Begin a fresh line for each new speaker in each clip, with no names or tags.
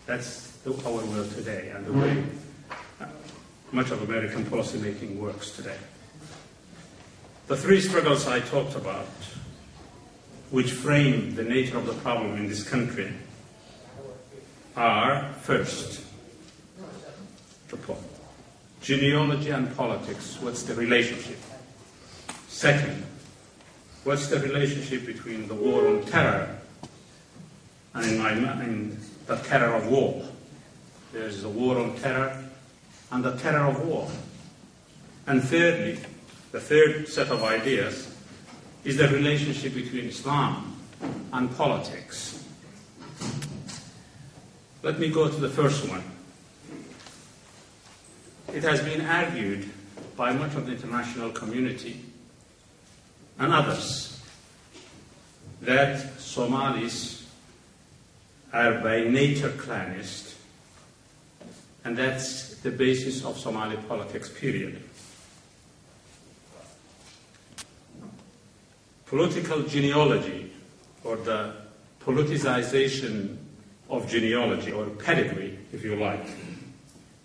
That's our world today and the way much of American policymaking works today. The three struggles I talked about, which frame the nature of the problem in this country, are, first, genealogy and politics. What's the relationship? Second, what's the relationship between the war on terror and in my mind, the terror of war? There's a war on terror and the terror of war. And thirdly, the third set of ideas is the relationship between Islam and politics. Let me go to the first one. It has been argued by much of the international community and others that Somalis are by nature clanist, and that's the basis of Somali politics, period. Political genealogy, or the politicization of genealogy, or pedigree, if you like,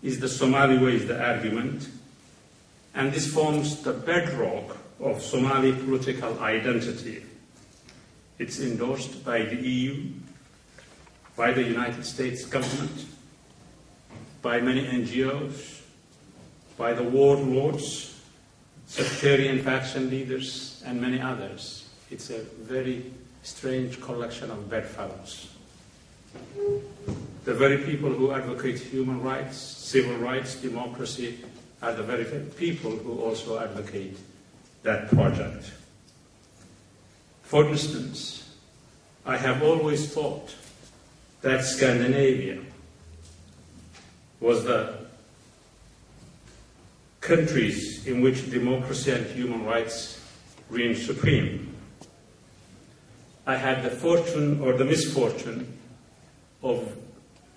is the Somali way, is the argument, and this forms the bedrock of Somali political identity. It's endorsed by the EU, by the United States government, by many NGOs, by the warlords, sectarian faction leaders, and many others. It's a very strange collection of bedfellows. The very people who advocate human rights, civil rights, democracy, are the very people who also advocate that project. For instance, I have always thought that Scandinavia was the countries in which democracy and human rights reign supreme. I had the fortune or the misfortune of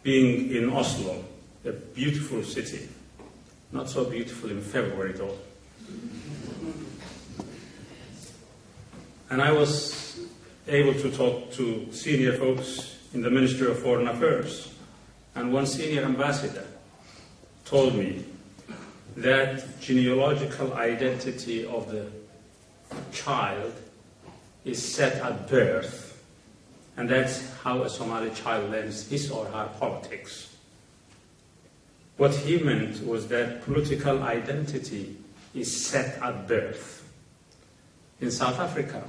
being in Oslo, a beautiful city, not so beautiful in February though. And I was able to talk to senior folks in the Ministry of Foreign Affairs, and one senior ambassador told me that genealogical identity of the child is set at birth, and that's how a Somali child learns his or her politics. What he meant was that political identity is set at birth. In South Africa,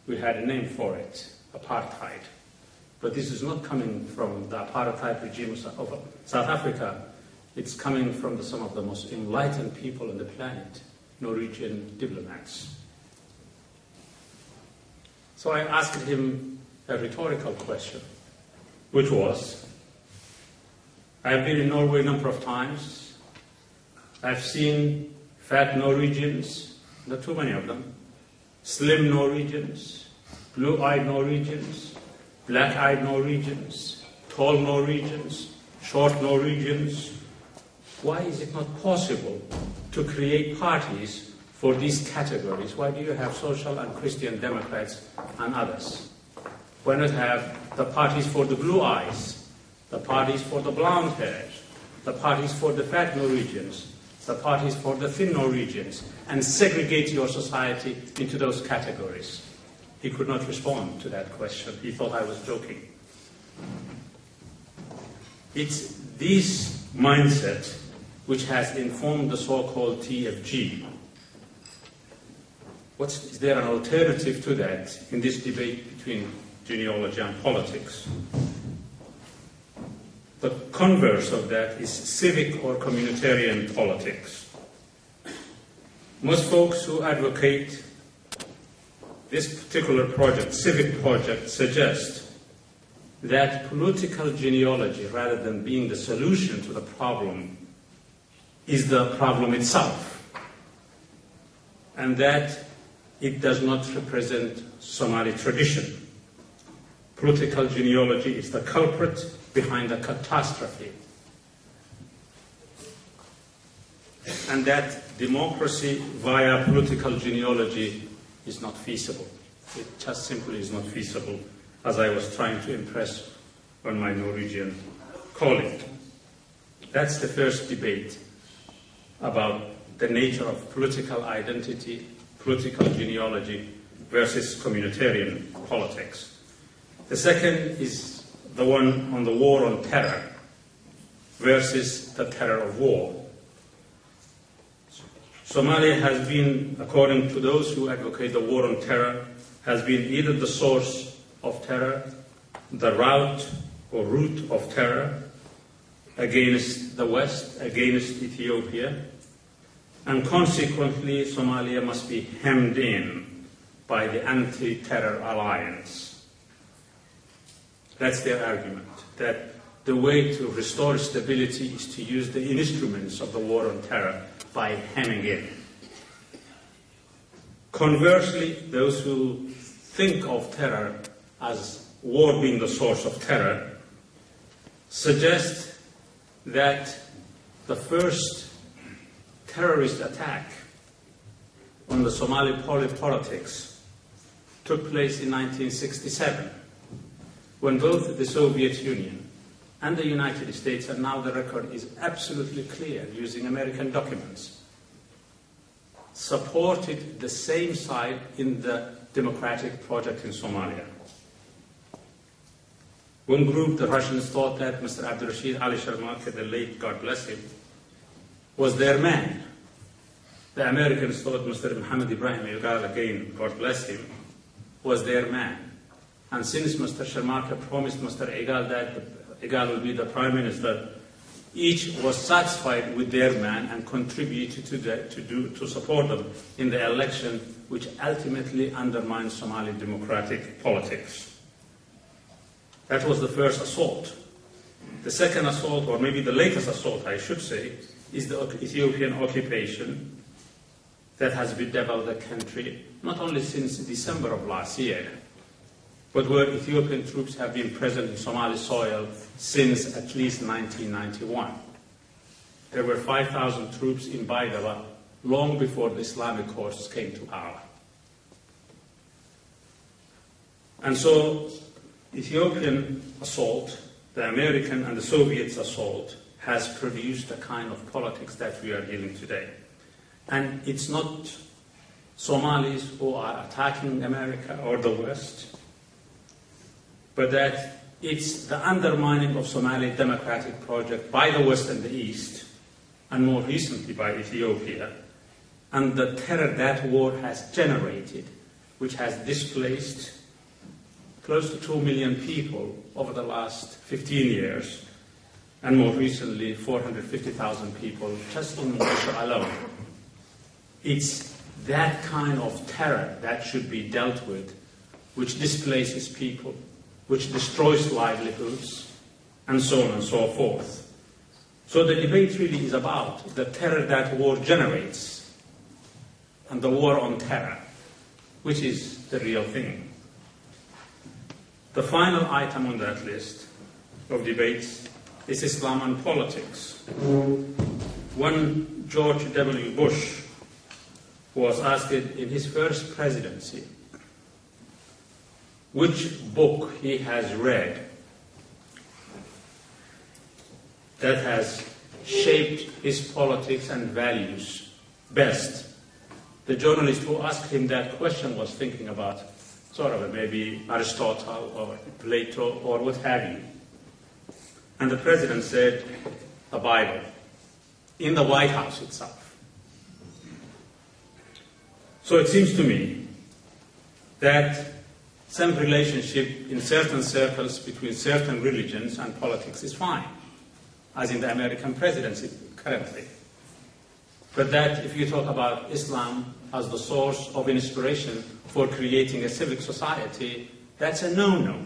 we had a name for it, apartheid. But this is not coming from the apartheid regime of South Africa. It's coming from some of the most enlightened people on the planet, Norwegian diplomats. So I asked him a rhetorical question, which was, I've been in Norway a number of times. I've seen fat Norwegians, not too many of them, slim Norwegians, blue-eyed Norwegians, black-eyed Norwegians, tall Norwegians, short Norwegians. Why is it not possible to create parties for these categories? Why do you have social and Christian Democrats and others? Why not have the parties for the blue eyes, the parties for the blonde hair, the parties for the fat Norwegians, the parties for the thin Norwegians, and segregate your society into those categories? He could not respond to that question. He thought I was joking. It's this mindset which has informed the so-called TFG. Is there an alternative to that in this debate between genealogy and politics? The converse of that is civic or communitarian politics. Most folks who advocate this particular project, civic project, suggest that political genealogy, rather than being the solution to the problem, is the problem itself, and that it does not represent Somali tradition. Political genealogy is the culprit behind the catastrophe, and that democracy via political genealogy is not feasible. It just simply is not feasible, as I was trying to impress on my Norwegian calling. That's the first debate about the nature of political identity, political genealogy versus communitarian politics. The second is the one on the war on terror versus the terror of war. Somalia has been, according to those who advocate the war on terror, has been either the source of terror, the route or root of terror against the West, against Ethiopia, and consequently Somalia must be hemmed in by the anti-terror alliance. That's their argument, that the way to restore stability is to use the instruments of the war on terror by hemming in. Conversely, those who think of terror as war being the source of terror suggest that the first terrorist attack on the Somali politics took place in 1967, when both the Soviet Union and the United States, and now the record is absolutely clear using American documents, supported the same side in the democratic project in Somalia. One group, the Russians, thought that Mr. Abdi Ali Sharmake, the late, God bless him, was their man. The Americans thought Mr. Mohammed Ibrahim Igal, again, God bless him, was their man. And since Mr. Sharmake promised Mr. Igal that Igal will be the Prime Minister, each was satisfied with their man and contributed to support them in the election, which ultimately undermined Somali democratic politics. That was the first assault. The second assault, or maybe the latest assault, I should say, is the Ethiopian occupation that has bedeviled the country, not only since December of last year, but where Ethiopian troops have been present in Somali soil since at least 1991. There were 5,000 troops in Baydava long before the Islamic courts came to power. And so, Ethiopian assault, the American and the Soviets assault, has produced a kind of politics that we are dealing today. And it's not Somalis who are attacking America or the West, but that it's the undermining of Somali democratic project by the West and the East, and more recently by Ethiopia, and the terror that war has generated, which has displaced close to 2 million people over the last 15 years, and more recently 450,000 people just in Malaysia alone. It's that kind of terror that should be dealt with, which displaces people, which destroys livelihoods, and so on and so forth. So the debate really is about the terror that war generates and the war on terror, which is the real thing. The final item on that list of debates is Islam and politics. When George W. Bush was asked in his first presidency which book he has read that has shaped his politics and values best, the journalist who asked him that question was thinking about sort of maybe Aristotle or Plato or what have you. And the president said, the Bible, in the White House itself. So it seems to me that some relationship in certain circles between certain religions and politics is fine, as in the American presidency currently. But that if you talk about Islam as the source of inspiration for creating a civic society, that's a no-no.